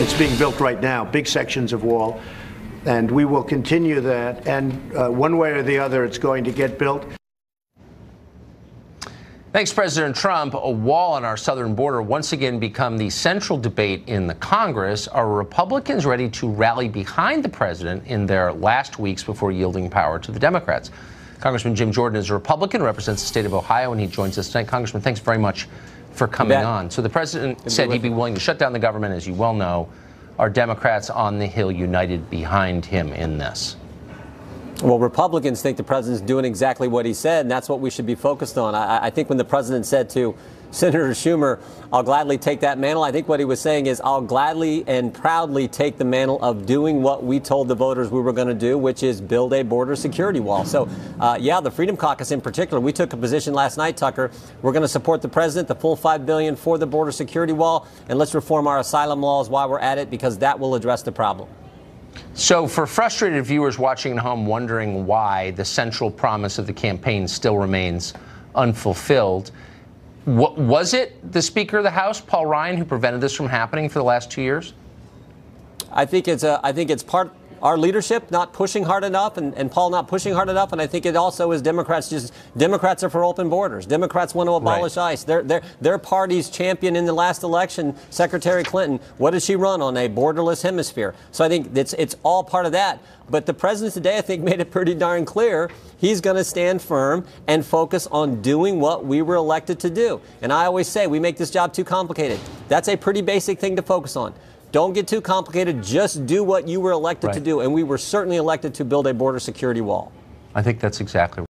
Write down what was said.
It's being built right now, big sections of wall, and we will continue that. And one way or the other, it's going to get built. Thanks, President Trump. A wall on our southern border once again become the central debate in the Congress. Are Republicans ready to rally behind the president in their last weeks before yielding power to the Democrats? Congressman Jim Jordan is a Republican, represents the state of Ohio, and he joins us tonight. Congressman, thanks very much for coming on. So the president said he'd be willing to shut down the government, as you well know. Are Democrats on the Hill united behind him in this? Well, Republicans think the president's doing exactly what he said, and that's what we should be focused on. I think when the president said to Senator Schumer, I'll gladly take that mantle, I think what he was saying is I'll gladly and proudly take the mantle of doing what we told the voters we were going to do, which is build a border security wall. So, yeah, the Freedom Caucus in particular, we took a position last night, Tucker. We're going to support the president, the full $5 billion for the border security wall, and let's reform our asylum laws while we're at it, because that will address the problem. So for frustrated viewers watching at home wondering why the central promise of the campaign still remains unfulfilled, was it the Speaker of the House, Paul Ryan, who prevented this from happening for the last 2 years? I think it's part our leadership not pushing hard enough, and Paul not pushing hard enough, and I think it also is Democrats are for open borders. Democrats want to abolish ICE. Their party's champion in the last election, Secretary Clinton, what did she run on? A borderless hemisphere. So I think it's all part of that. But the president today, I think, made it pretty darn clear he's going to stand firm and focus on doing what we were elected to do. And I always say we make this job too complicated. That's a pretty basic thing to focus on. Don't get too complicated. Just do what you were elected to do. And we were certainly elected to build a border security wall. I think that's exactly right.